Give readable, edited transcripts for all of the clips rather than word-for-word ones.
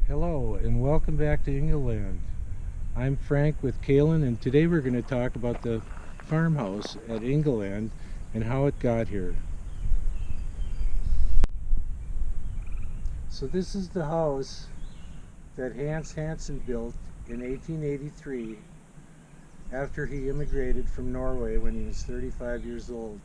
Hello and welcome back to Ingaland. I'm Frank with Kaylin, and today we're going to talk about the farmhouse at Ingaland and how it got here. So this is the house that Hans Hansen built in 1883 after he immigrated from Norway when he was 35 years old.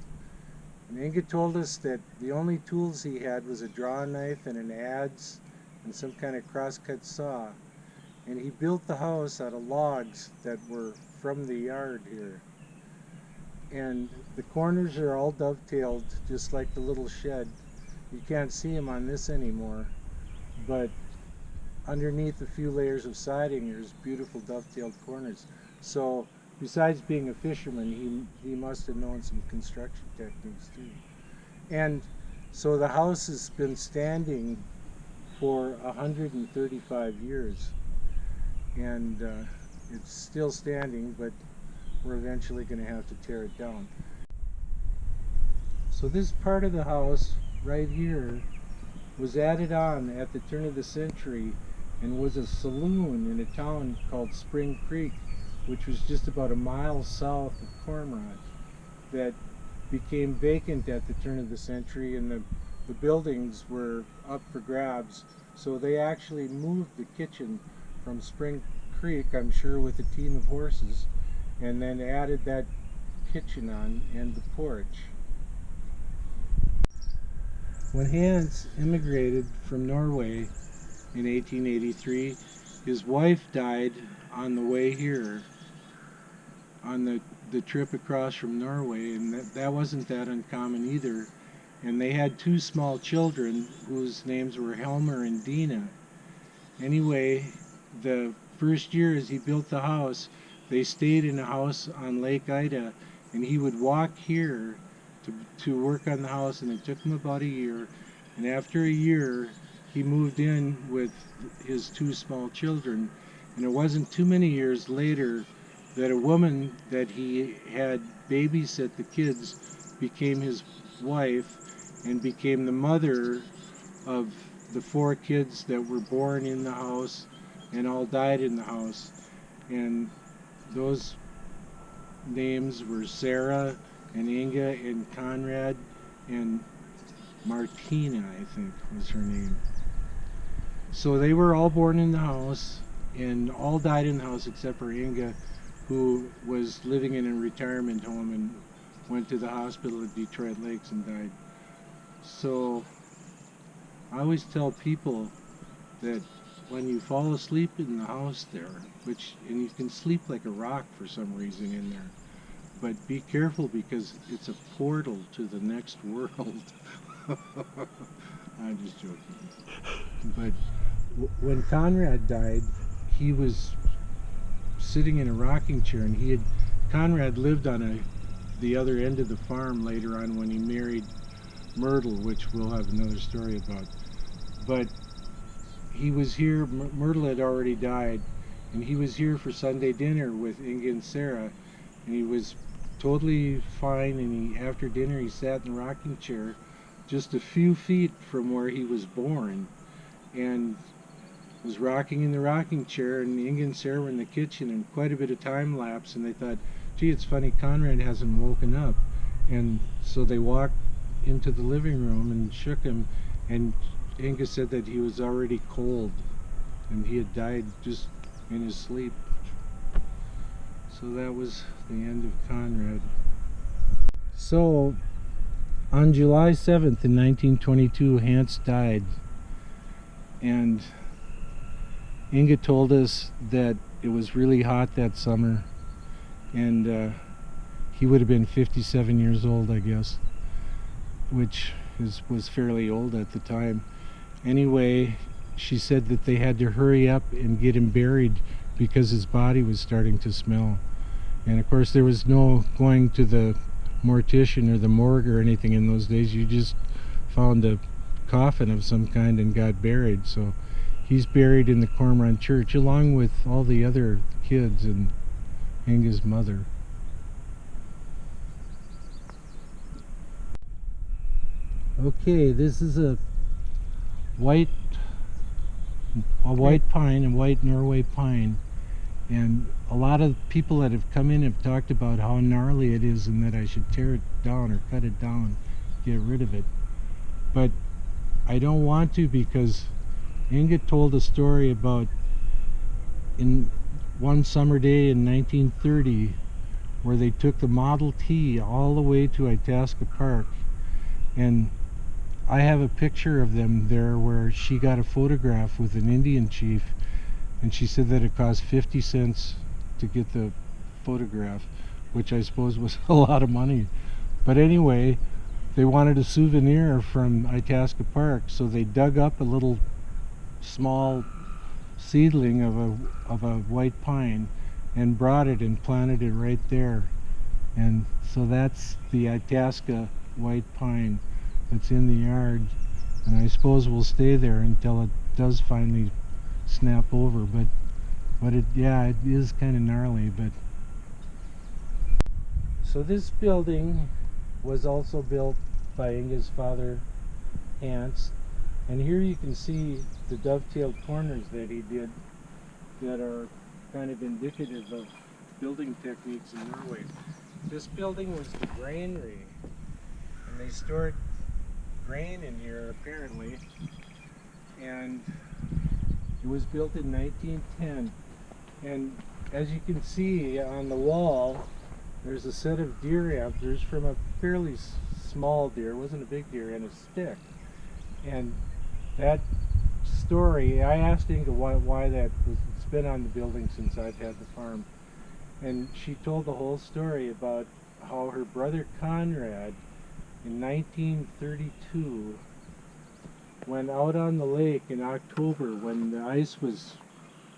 And Inga told us that the only tools he had was a draw knife and an adze and some kind of crosscut saw. And he built the house out of logs that were from the yard here. And the corners are all dovetailed, just like the little shed. You can't see them on this anymore, but underneath a few layers of siding, there's beautiful dovetailed corners. So besides being a fisherman, he must have known some construction techniques too. And so the house has been standing for 135 years. And it's still standing, but we're eventually going to have to tear it down. So this part of the house right here was added on at the turn of the century and was a saloon in a town called Spring Creek, which was just about a mile south of Cormorant, that became vacant at the turn of the century, and the buildings were up for grabs. So they actually moved the kitchen from Spring Creek, I'm sure with a team of horses, and then added that kitchen on and the porch. When Hans immigrated from Norway in 1883, his wife died on the way here, on the trip across from Norway, and that wasn't that uncommon either. And they had two small children whose names were Helmer and Dina. Anyway, the first year as he built the house, they stayed in a house on Lake Ida, and he would walk here to work on the house, and it took him about a year. And after a year, he moved in with his two small children. And it wasn't too many years later that a woman that he had babysit the kids became his wife and became the mother of the four kids that were born in the house and all died in the house. And those names were Sarah and Inga and Conrad and Martina, I think was her name. So they were all born in the house and all died in the house except for Inga, who was living in a retirement home and went to the hospital at Detroit Lakes and died. So I always tell people that when you fall asleep in the house there, and you can sleep like a rock for some reason in there, but be careful because it's a portal to the next world. I'm just joking. But when Conrad died, he was sitting in a rocking chair, and Conrad lived on the other end of the farm later on when he married Myrtle, which we'll have another story about. But he was here, Myrtle had already died, and he was here for Sunday dinner with Inga and Sarah, and he was totally fine, and after dinner he sat in the rocking chair just a few feet from where he was born, and was rocking in the rocking chair, and Inga and Sarah were in the kitchen, and quite a bit of time lapsed, and they thought, gee, it's funny, Conrad hasn't woken up. And so they walked into the living room and shook him, and Inga said that he was already cold and he had died just in his sleep. So that was the end of Conrad. So on July 7th in 1922, Hans died, and Inga told us that it was really hot that summer, and he would have been 57 years old, I guess, which was fairly old at the time. Anyway, she said that they had to hurry up and get him buried because his body was starting to smell. And of course there was no going to the mortician or the morgue or anything in those days. You just found a coffin of some kind and got buried. So he's buried in the Cormorant Church along with all the other kids and Inga's mother. Okay, this is a white a white pine, a white Norway pine. And a lot of people that have come in have talked about how gnarly it is and that I should tear it down or cut it down, get rid of it. But I don't want to, because Inga told a story about in one summer day in 1930 where they took the Model T all the way to Itasca Park, and I have a picture of them there where she got a photograph with an Indian chief, and she said that it cost 50 cents to get the photograph, which I suppose was a lot of money. But anyway, they wanted a souvenir from Itasca Park, so they dug up a little small seedling of a white pine and brought it and planted it right there. And so that's the Itasca white pine that's in the yard, and I suppose we'll stay there until it does finally snap over. But it, yeah, it is kind of gnarly. But so this building was also built by Inga's father, Hans, and here you can see the dovetailed corners that he did that are kind of indicative of building techniques in Norway. This building was the granary, and they stored grain in here apparently, and it was built in 1910. And as you can see on the wall, there's a set of deer antlers from a fairly small deer, it wasn't a big deer, and a stick. And that story, I asked Inga why that was. It's been on the building since I've had the farm, and she told the whole story about how her brother Conrad in 1932 went out on the lake in October when the ice was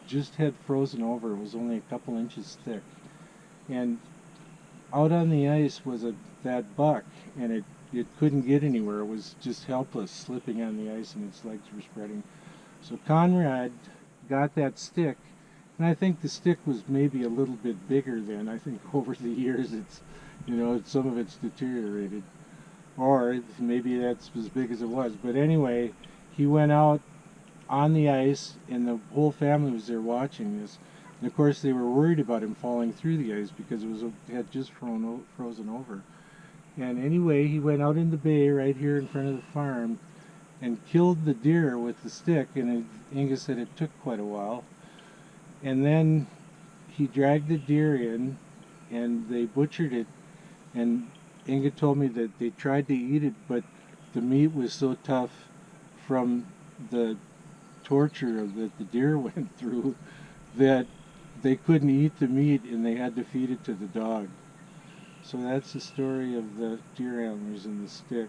just had frozen over. It was only a couple inches thick, and out on the ice was that buck, and it couldn't get anywhere. It was just helpless, slipping on the ice, and its legs were spreading. So Conrad got that stick, and I think the stick was maybe a little bit bigger then. I think over the years it's, some of it's deteriorated, or maybe that's as big as it was. But anyway, he went out on the ice, and the whole family was there watching this. And of course they were worried about him falling through the ice because it had just frozen over. And anyway, he went out in the bay right here in front of the farm and killed the deer with the stick, and Inga said it took quite a while. And then he dragged the deer in, and they butchered it, and Inga told me that they tried to eat it, but the meat was so tough from the torture that the deer went through that they couldn't eat the meat, and they had to feed it to the dog. So that's the story of the deer antlers and the stick.